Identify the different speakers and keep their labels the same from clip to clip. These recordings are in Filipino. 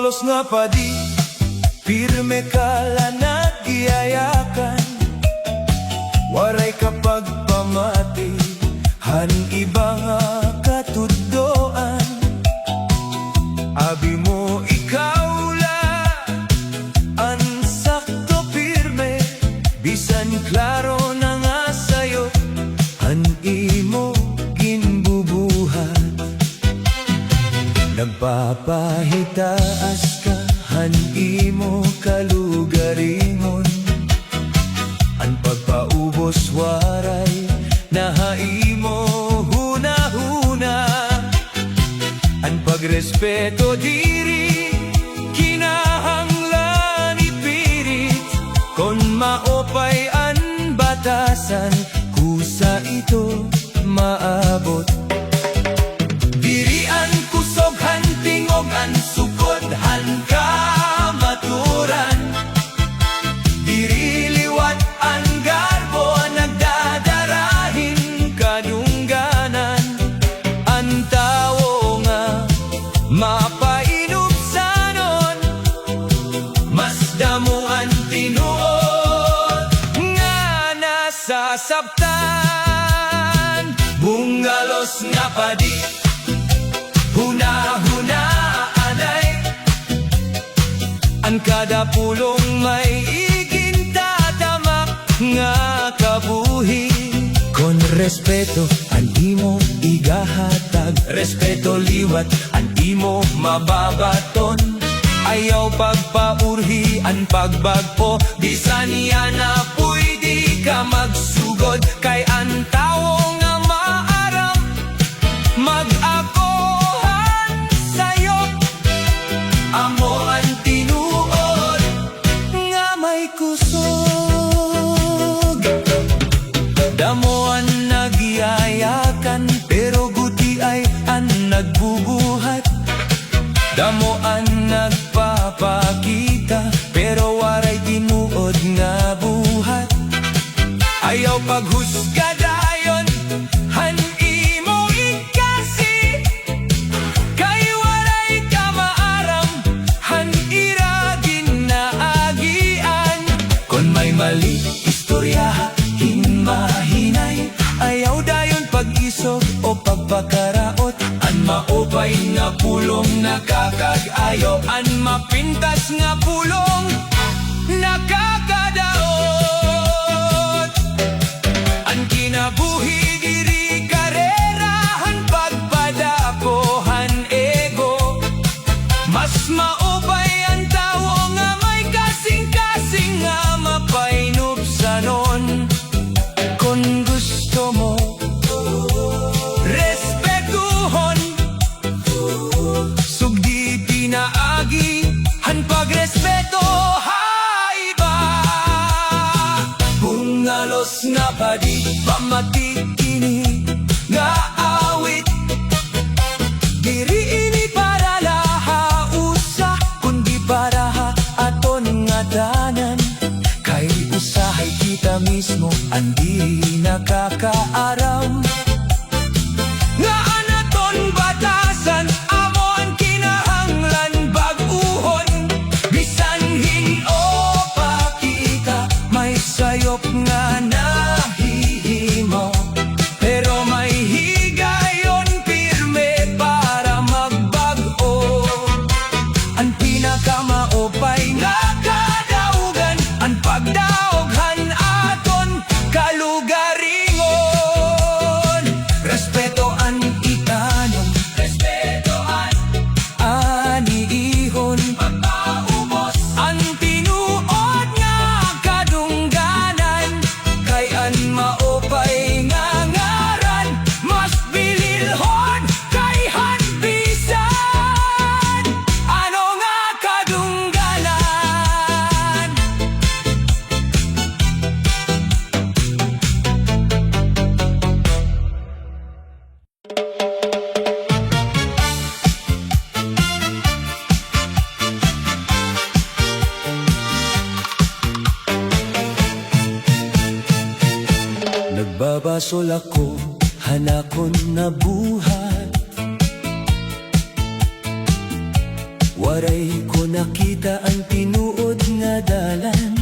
Speaker 1: Bungalos nga padi, pirme kala nagyayakan. Waray kapag pamati, han iba nga katudloan. Abi mo ikaw la, an sakto pirme, bisan klaro na nga sayo, han imo ginbubuhat. Nagpapahitaas ka, han imo kalugaringon. Ang pagpaubos waray, nahaimo huna-huna. Ang pagrespeto diri, kinahanglan ipirit. Kon maopay ang batasan, kusa ito maabot. Dirian kusog hantingog ang sukod han kamaturan. Diri liwat ang garbo nagdadarahin kadungganan. Ang tao nga mapainubsanon, mas damo ang tinuod nga nasasabtan. Bungalos nga padi, huna-huna anay, ang kada pulong may igintatamak nga kabuhi. Kon respeto ang imo igahatag, respeto liwat ang imo mababaton. Ayaw pagpaurhi ang pagbagpo, bisan niya na pwede ka magsugod. Kay ang tao nga maaram mag-akohan sa'yo. Amo ang tinuod nga may kusog. Damo ang nagyayakan, pero guti ay ang nagbubuhat. Damo ang nagpapakita, pero waray tinuod nga buhat. Ayaw paghusga dayon, han imo ikasi. Kay waray ka maaram, han iragin na agian. Kon may mali, istorya hinmahinay. Ayaw dayon pag-isog o pagpakaraot. An maopay nga pulong nakakag-ayo, an mapintas nga pulong nakakadaot. An kinabuhi diri karerahan, pagpadakohan ego. Mas maupay ang tao nga may kasing-kasing nga mapainubsanon. Kung gusto mo respetuhon, sugdi pinaagi han pagrespeto haiba. Bungalos nga padi, pamati kini nga awit. Diri ini para laha usa, kundi para ha aton nga tanan. Kay usahay kita mismo ang di nakakaaram. Nga anaton batasan, amo ang kinahanglan baguhon. Bisan hin-o pakita, may sayop nga nahihimo. Pero may higayon pirme para magbago. Ang pinakamaopay nga kadaugan, ang pagdaoghan aton kalugaringon. Respetoan itanon, respetoan aniihon, pagpaubos ang tinuod nga kadungganan. Kay an maopay nga ngaran, mas bililhon kay hanbisan. Ano nga kadungganan? Nagbabasol ako, hanakon na buhat. Waray ko nakita ang tinuod nga dalan.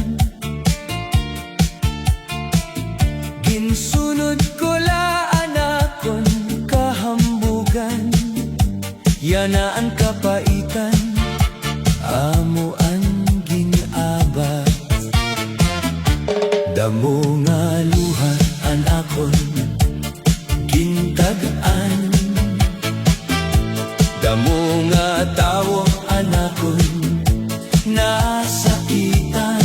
Speaker 1: Ginsunod ko laan akon kahambugan. Yana ang kapaitan, amo ang ginabat. Damo nga luha an akon gintag-an. Damo nga tawo anakon nasakitan.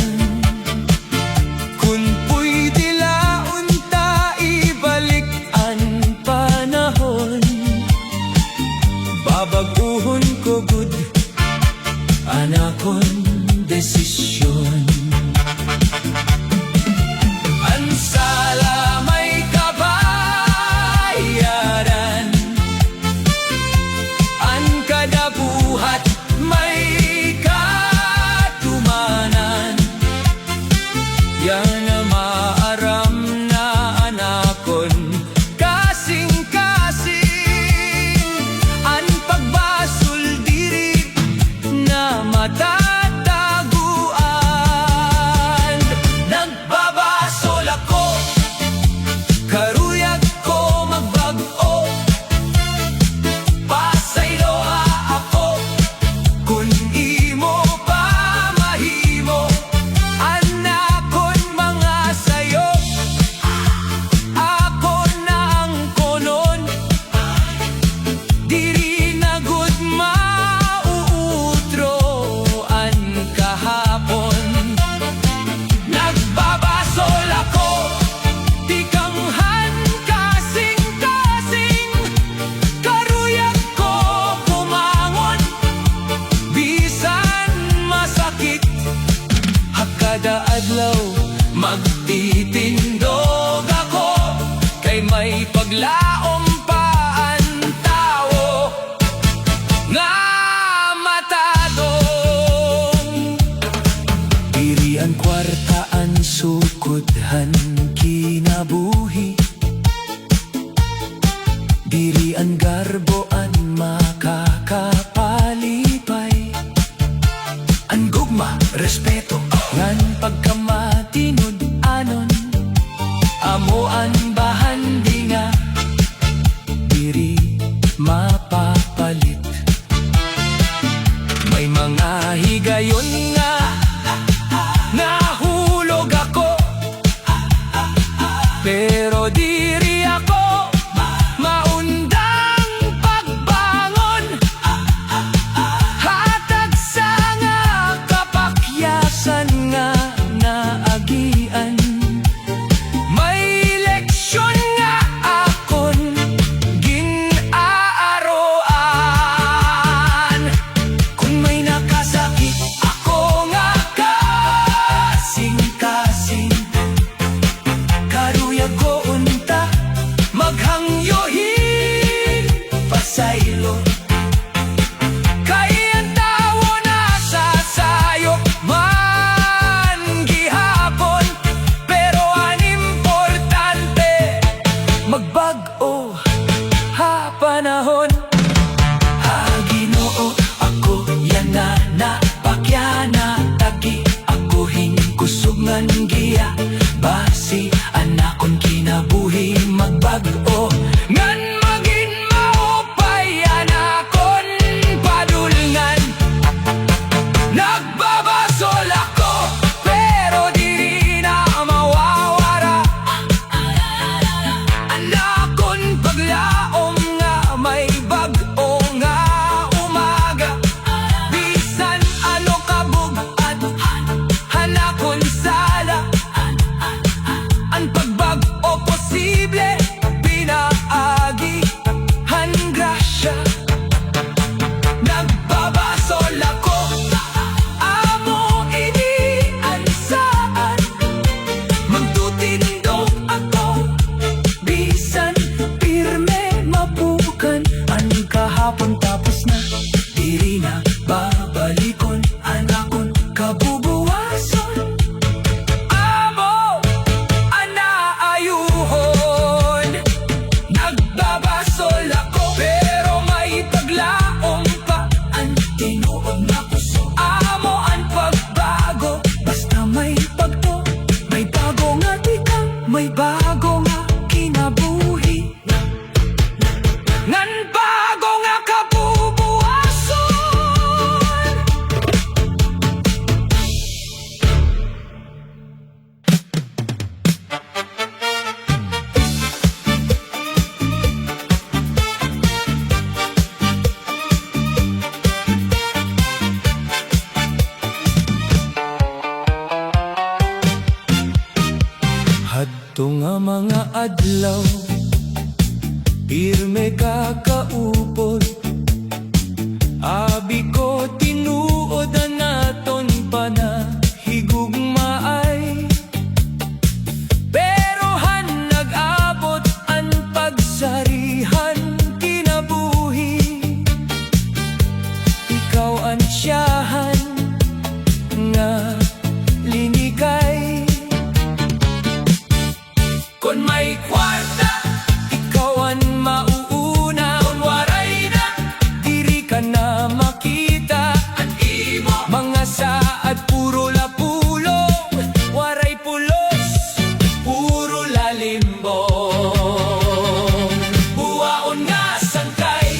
Speaker 1: Kung pwede laon ta ibalik ang panahon, babaguhon ko gud anakon desisyon. Ang sala may kabayaran, ang kadabuhat may katumanan. Yan ang maaram na anakon kasing-kasing. Ang pagbasol diri na matataguan. Nagbabasol ako, karuyag ko magbag-o. Pasayloa ako, kun imo pa mahimo. Anakon mga sayo, ako na ang konon. Diri na gud mauutro ang kahapon. Nagbabasol ako, tikanghan kasing-kasing. Karuyag ko kumangon, bisan masakit. Hakada adlaw magtitindog ako, kay may paglaom pa ang tao nga matadong. Diri ang kwartaan sukudhan kinabuhi. Diri ang garboan makakapalipay. Ang gugma, respeto, ngan pagkamatinod anon. Amo ang bahandinga, diri mapapalit. May mga higayon nga nahulog ako, pero diri ako maundang pagbangon. Hatag sa nga kapakyasan nga naagian. May leksyon nga akon ginaaroan. Kung may nakasakit ako, Nga mga adlaw, pirme ka kaupod. Abi ko tinuod na naton panahigugmaay. Pero han nag-abot ang pagsarihan kinabuhi. Ikaw ang siyahan nga linikay. Kon may kwarta, ikaw ang mauuna. Kon waray na, diri ka na makita. Ang imo mga saad puro lapulong, waray pulos, puro lalimbong. Buwaon nga sangkay,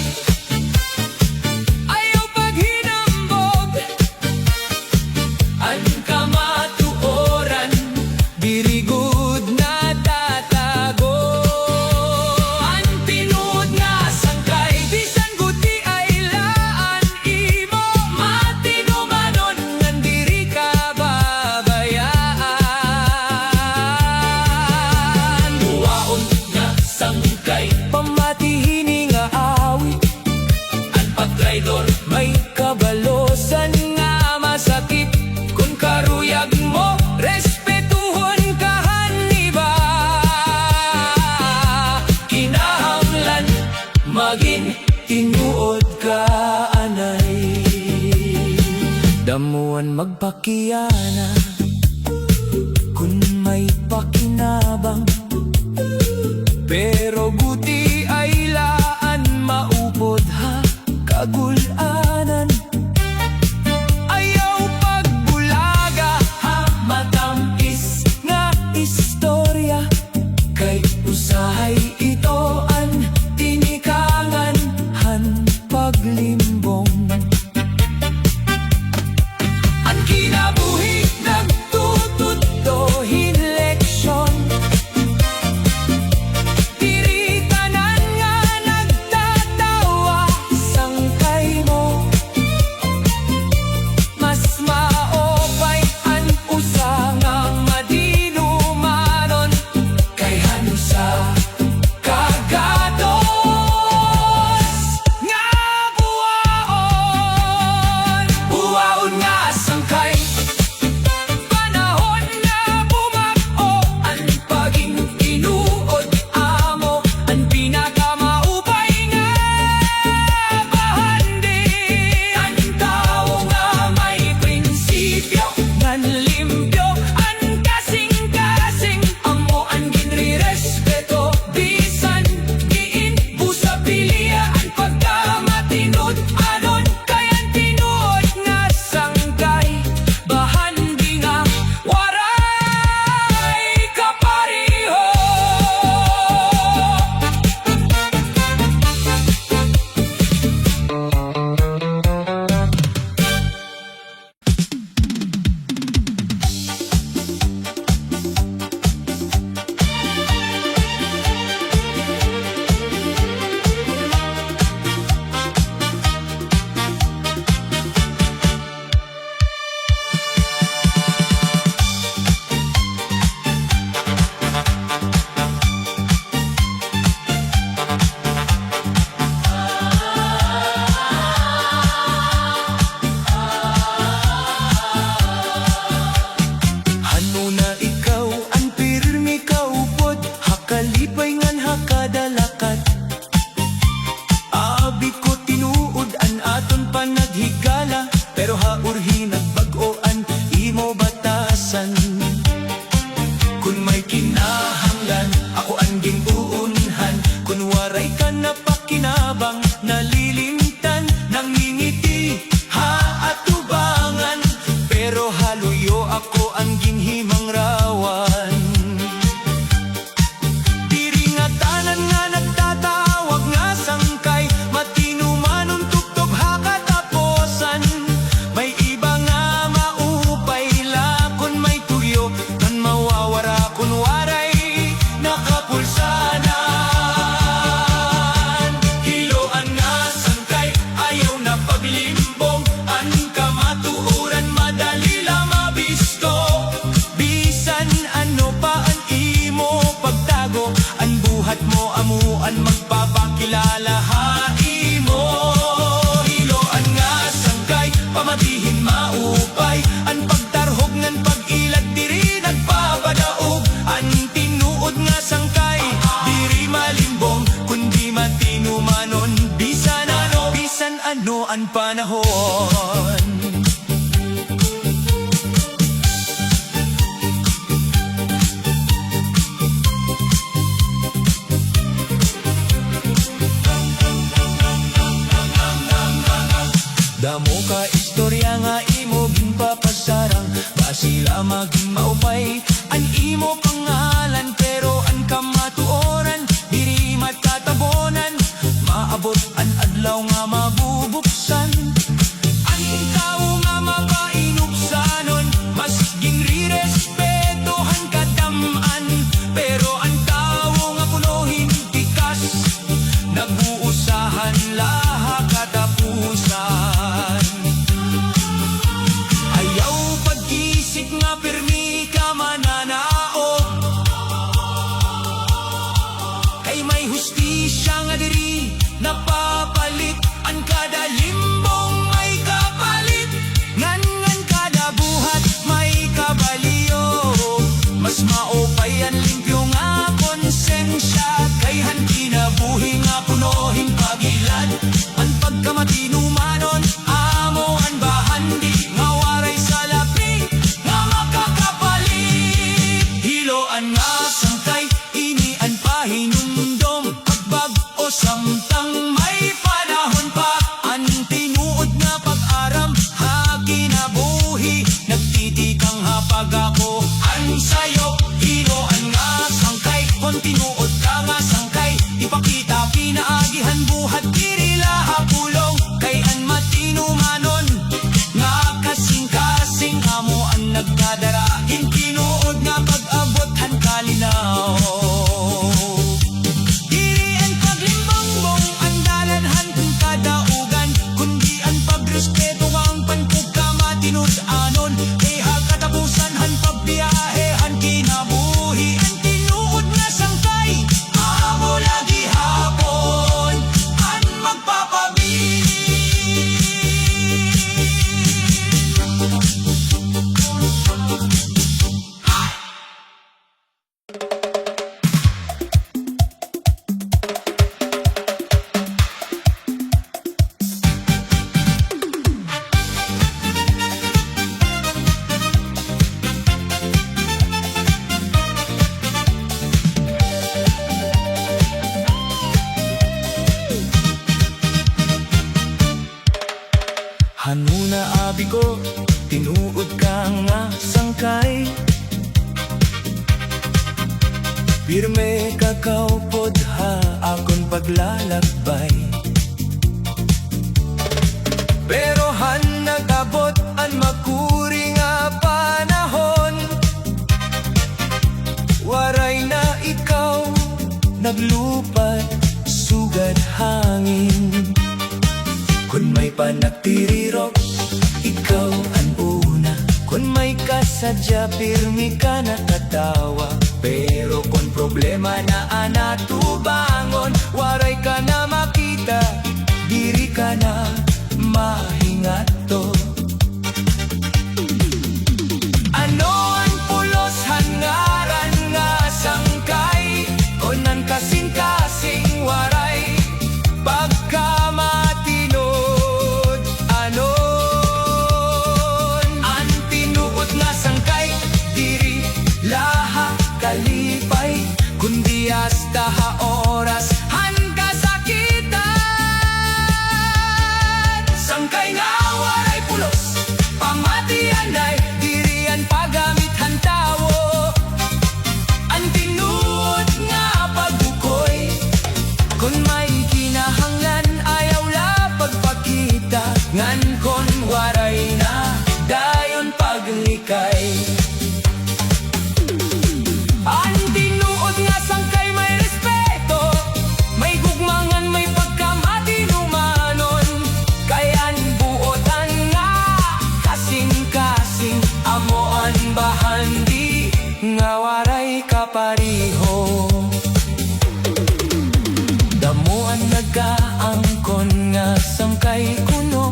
Speaker 1: ayaw paghinambog. Ang kamatuoran, diri good na tatago. Ang tinuod nga sangkay, bisan guti ay laan imo. Matinumanon ngan diri ka babayaan. Buwaon nga sangkay, pamatihini nga awit. Ang pagtraidor may kabalosan nga masakit. Kung karuyag mo, respetuhon ka haniba. Kinahanglan maging tinuod ka anay. Damuan magpakiyana kung may pakinabang. Pero guti ay laan maupod ha kagulanan. Ayaw pagbulaga ha matamis nga istorya. Kay usahay ito ang tinikangan han paglimbong. Ang kinabuhi nagtututohin leksyon. Diri tanan nga nagtatawa sangkay mo. pamatihin maupay. Ang pagtarhog ng pag-ilag diri nagpapadaog. Ang tinuod nga sangkay diri malimbong, kundi matinumanon bisan ano ang panahon. Damo ka istorya nga imo ginpapasarang, basila maging maupay ang imo pangalan. Pero ang kamatuoran diri matatabonan, maabot ang adlaw nga mabubuksan. Ang tao nga mapainupsanon, mas ginri-respetohan kadaman. Pero ang tao nga punohin tikas, nag-uusahan laha katapusan. Ayaw pag-isip nga pirmi ka mananao, kay may hustisya nga diri napapalit. Ang kada limbong may kapalit, ngan kada buhat may kabaliyo. Mas maupay ang limpyo nga konsensya, kay hanti na buhi nga punohin pagilad. Ang pagkamatinumanon amo ang bahandi, nga waray sa labi nga makakapalit. Hiloan nga sangkay ini ang pahinumdom, pagbag o samtang may panahon pa. Ang tinuod nga pag-aram ha kinabuhi, nagtitikang hapag ako ang sayo. Hiloan nga sangkay, kung tinuod ka nga sangkay, ipakita pinaagihan buhat diri laha pulong. Kay ang matinumanon nga kasing-kasing amo ang nagkadara, tinuod nga pag-abot han kalinaw. Diri ang paglimbongbong ang dalanhan kung kadaugan, kundi ang pagrespeto ang panpugkamatinud-anon. Kay katapusan han pagbiyahe han kinabuhi, ang tinuod nga sangkay amo lagi hapon ang magpapabilin. Hanuna abi ko, tinuod ka nga sangkay, pirme kakaupod ha akon paglalakbay. Pero han nagabot ang makuri nga panahon, waray na ikaw naglupad sugad hangin. Kung may panagtirirok, ikaw ang una. Kung may kasadya, pirmi ka nakatawa. Pero kung problema na anatubangon, waray ka na makita, diri ka na mahingato. Ano ang pulos hangaran nga sangkay, kung ang kasing-kasing waray pagkamatinod anon. Ang tinuod nga sangkay diri laha kalipay, kundi hasta ha oras han kasakitan. Sangkay nga waray pulos, pamatian ay diri ang paggamit han tawo. Ang tinuod nga pagbukoy, kung may kinahanglan ayaw la pagpakita. Ngan kon waray na dayon paglikay. Ang tinuod nga sangkay may respeto, may gugmangan, may pagkamatinumanon. Kaya buotan nga kasing-kasing amoan bahandi, nga waray kapariho. Damo ang nagaangkon nga sangkay kuno,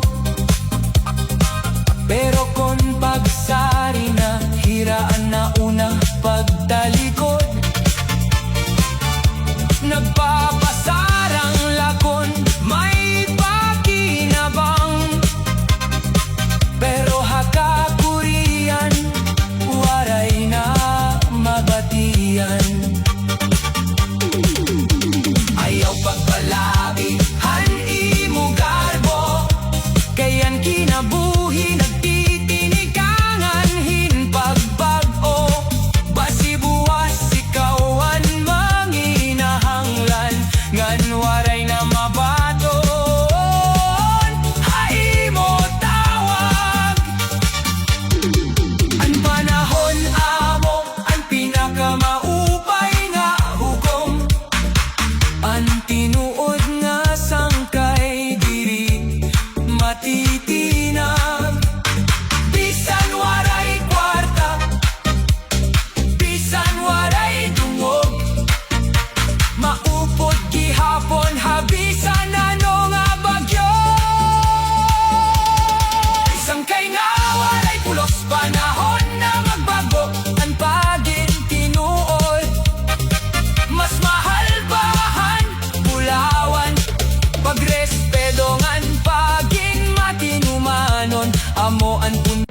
Speaker 1: amo an pun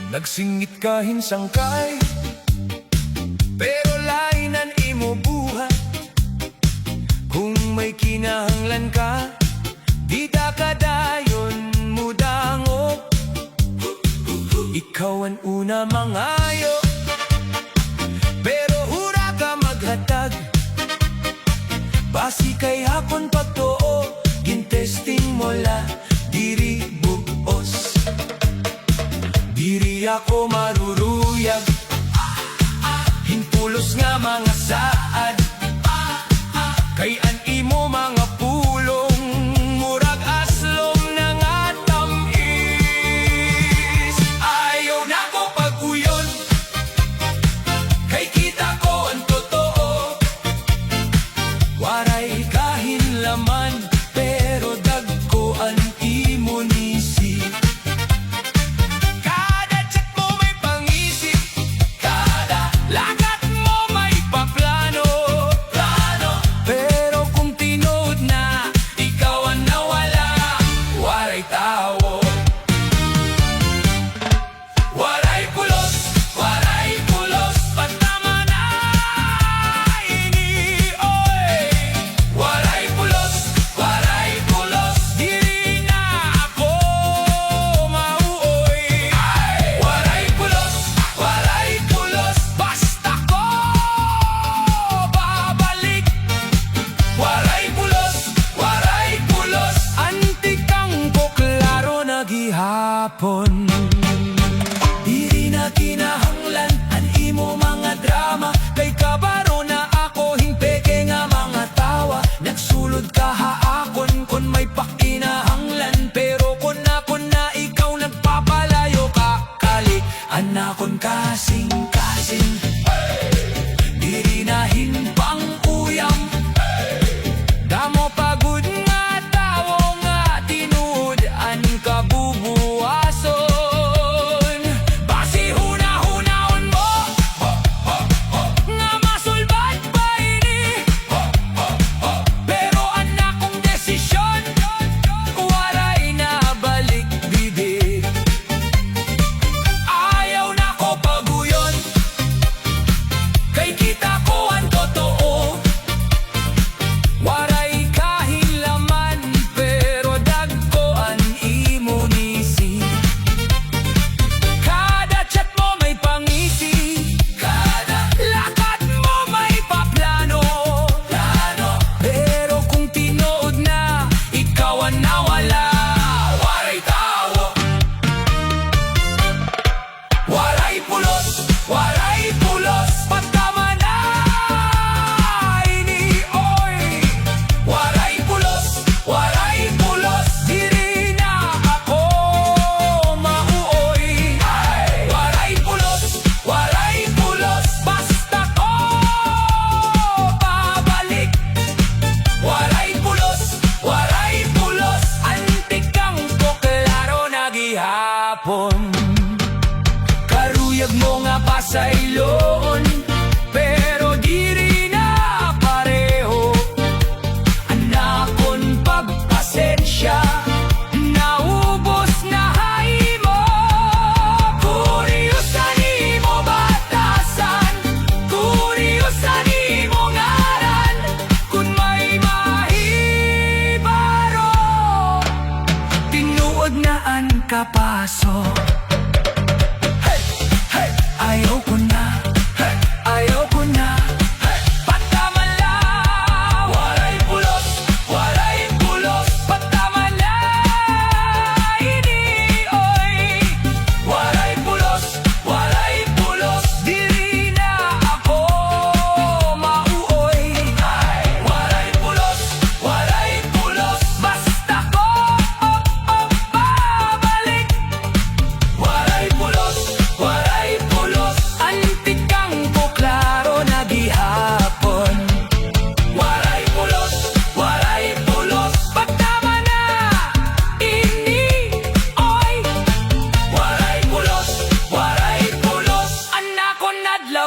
Speaker 1: Nagsingit ka hinsangkay, pero lain ang imo buhat. Kung may kinahanglan ka, di da kadayon mo dangog. Ikaw ang una mangayo, pero hura ka maghatag. Basi kay hakon pagtuo, gintesting mo la, diri bugos. Diri ako maruruyag, hinpulos nga mga saad. Kay an imo mga pulong, murag aslong na nga tamis. Ayaw na ko pag-uyon, kay kita ko ang totoo. Waray kahinlaman, pero dagko ang imo nisi. Kada chat mo may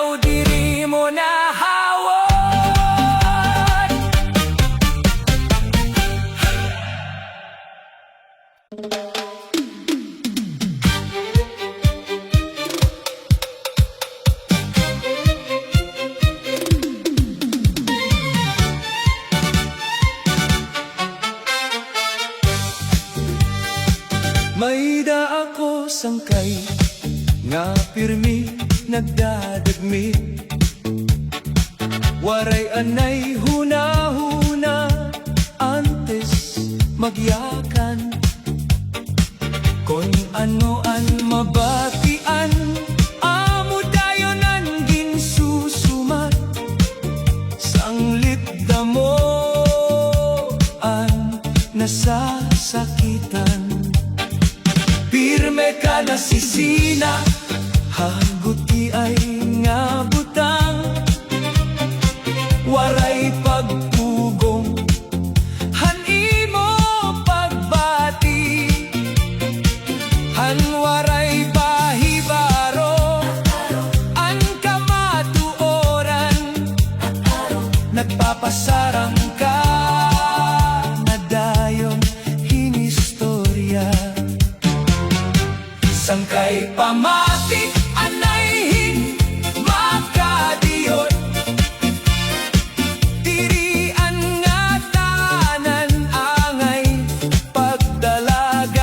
Speaker 1: ikaw diri mo nahawat. May da ako sangkay nga pirmi nagdadagmi, waray anay huna-huna antes magyakan. Kon ano an mabatian, amo dayon ang ginsusumat, sanglit damo ang nasasakitan. Pirme ka na sisina, haguti ay nga butang, waray pagpugong, hanimo pagbati, han waray bahibaro, an kamatuoran, nagpapasarang ka na dayon hinistorya. Sangkay pamatik anayhin makadiyot, dirian nga tanan angay pagdalagan.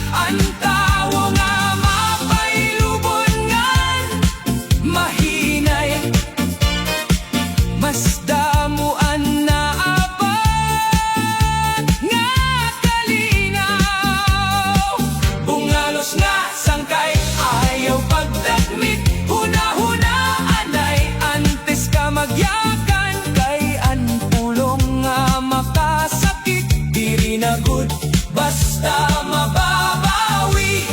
Speaker 1: Ang tawo nga mapailubongan, mahinay mas damuan na abad nga kalinaw. Bungalos nga sangkay ayaw pagdagmit, huna-huna anay antes ka magyakan. Kay an pulong nga makasakit, diri na good basta mababawi.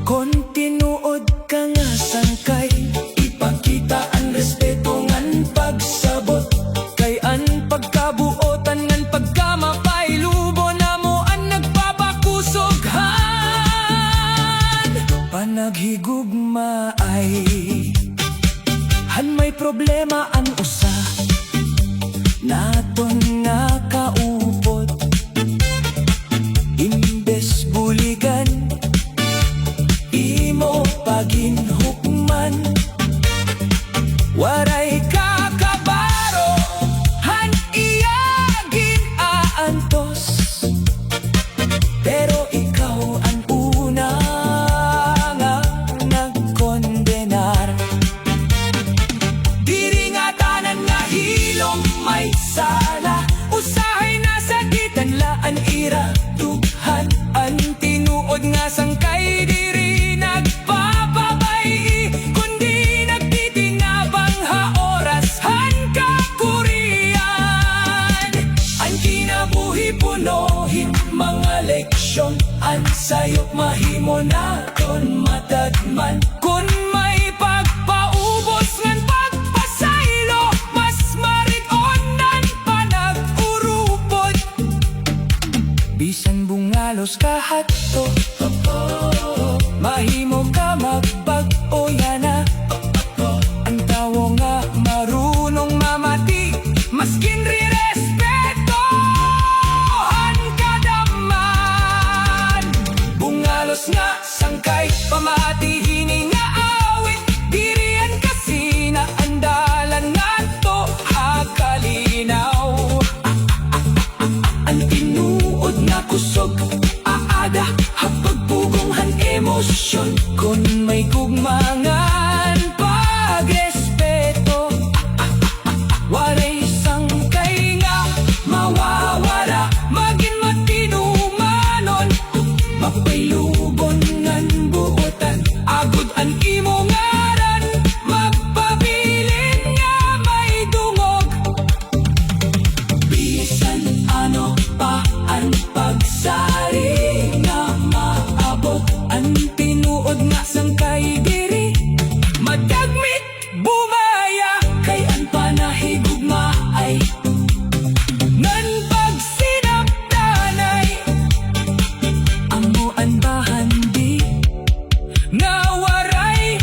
Speaker 1: Kontinuod ka nga sangkay, ipakita ang respeto ngan pagsabot. Kay an pagkabuotan ngan pagkamapailubo na mo ang nagpapakusoghan. Panaghigugma ay han may problema ang usa, naton nga kaupot. Imbes buligan, imo paginhukman, waray kakabaro, han iyagin aantos. Pero ikaw ang una nga nagkondenar, diri nga tanan nga hilong may sala, usahay na sakitan laan ira dughan. Ang tinuod nga sangkay diri nagpapabay, kundi nagtitinabang ha oras han kakurian. Ang kinabuhi punohin mga leksyon, ang sayop mahimo naton matadman. Kung may pagpaubos ngan pagpasaylo, mas marig-on nan panag-urupod. Bisan bungalos kahato, mahimo ka magbag-oya na. Ang tawo nga marunong mamati, maskin rirespeto han kadaman. Bungalos nga sangkay pamati hini nga awit, dirian kasi na andalan nga to hakalinaw. Ang tinuod nga kusog, aada hapagpugong han emosyon. Kung may gugmangan pagrespeto, waray sangkay nga mawawala, maging matinumanon, mapailubon ngan buotan. Agud ang imo ngaran, magpabilin nga may dungog. Bisan ano pa ang pagsari nga maabot, ang tinuod nga sangkay diri madagmit bumaya. Kay ang panahigugma ay ngan pagsinaptanay, amo ang bahandi nga waray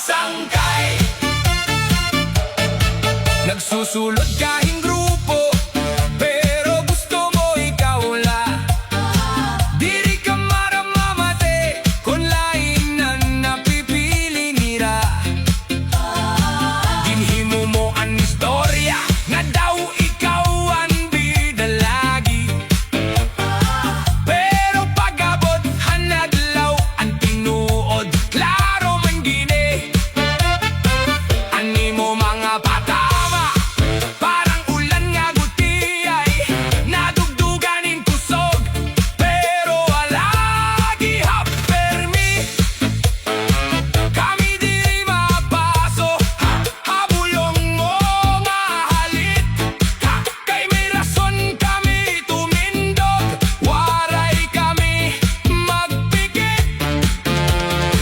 Speaker 1: sangkay. Nagsusulod kahing grupo, pero gusto mo ikaw la. Diri ka maramamate, kung lain na napipili nira. Ginhimo mo ang istorya, nga daw ikaw ang bida lagi. Pero pag-abot, hanadlaw ang tinuod, klaro man gini. Ani mo mga patama, parang ulan nga gutiyay, nadugduganin kusog, pero alagi hapermi. Kami di mapaso, habulong mo mahalit. Kay may rason kami tumindog, waray kami magpikit.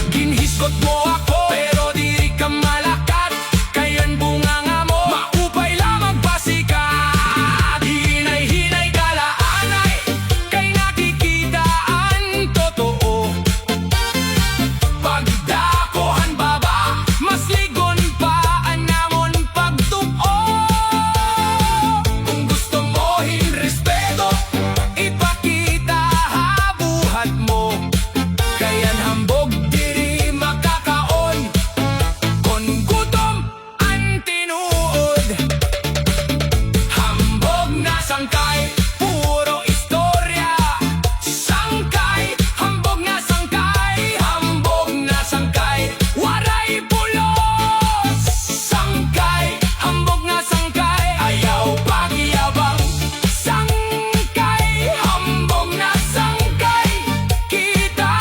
Speaker 1: Ginhisgot mo ako, pero di ka malakat. Kayan bunga nga mo, maupay lamang pasikat. Hinay-hinay kalaanay, kay nakikita ang totoo. Pagdakohan baba, mas ligon pa ang namon pagtuo. Kung gusto mo respeto, ipakita habuhat mo. Kayan hambog diri makakaon, kon gutom ang tinuod. Hambog na sangkay, puro istorya. Sangkay, hambog na sangkay, hambog na sangkay, waray pulos. Sangkay, hambog na sangkay, ayaw pagyabang. Sangkay, hambog na sangkay, kita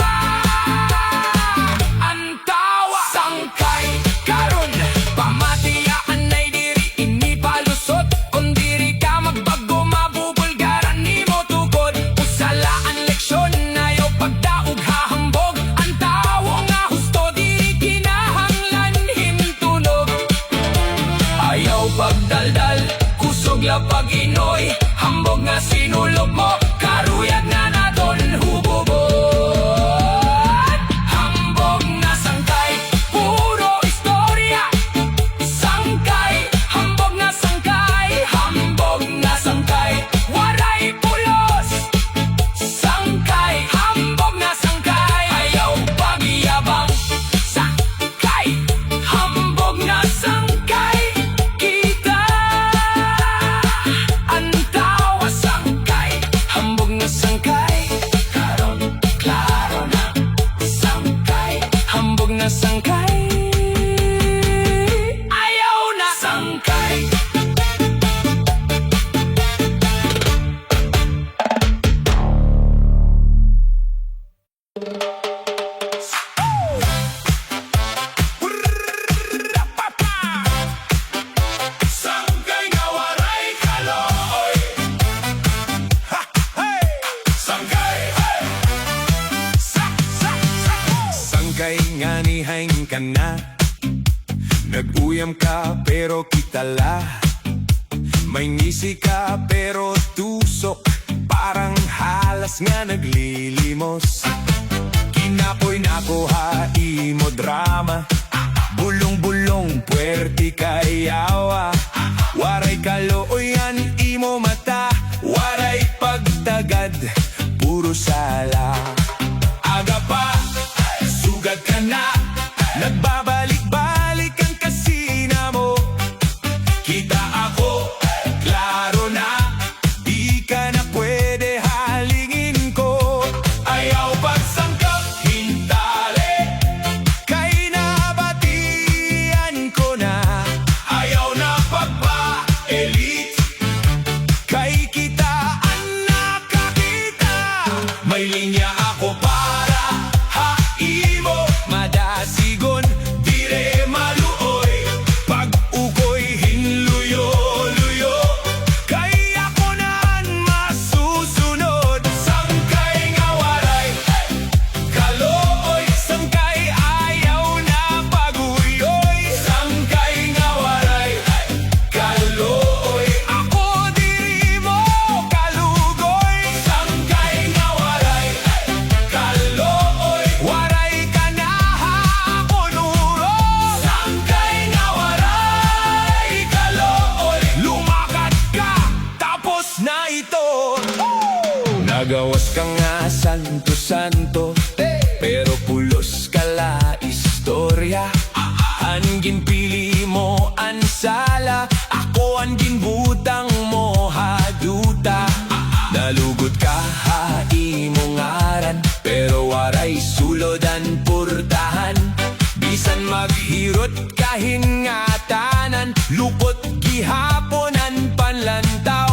Speaker 1: ang tawa. Sangkay, karon pamatiyaan ay diri ini palusot. Kung diri ka magbago, mabubulgaran nimo tukod. Usala ang leksyon, ayaw pagdaog hahambog. Ang tawo nga husto, diri kinahanglan himtulog. Ayaw pagdaldal, kusog la pag-inoy. Hambog nga sinulog mo, karuyag na naton hubobot. Hambog na sangkay, puro istorya. Sangkay, hambog na sangkay, hambog na sangkay, waray pulos. Sangkay, hambog na sangkay, ayaw pagyabang. Sangkay, hambog na sangkay, kita ang tawa. Sangkay, hambog na sangkay, karon klaro na. Sangkay, hambog na sangkay, ayaw na. Sangkay. Sangkay nga waray kalooy. Sangkay, hey! Sangkay nga nihain ka na, nag-uyam ka pero kitala. May ngisi ka pero tusok, parang halas nga naglilimos. Kinapoy na ko hai mo drama, bulong-bulong puwerti kayawa. Waray kalooyan imo mata, waray pagtagad, puro sala. Aga pa, sugad ka na, nagbabalik-balik ang kasina mo. Kita ako, klaro na, di ka na pwede halingin ko. Ayaw pagsangkap, hintali, kay nabatian ko na. Ayaw na pagpa-elite, kay kita ang nakakita. May linya ako para haimo, madasigon, di Nagawas ka nga santo-santo, pero pulos ka la istorya. Ang ginpili mo ang sala, ako ang ginbutang mo haduta. Nalugod ka ha imong ngaran, pero waray sulod ang purtahan. Bisan maghirot kahin nga tanan, lupot gihapon ang panlantaw.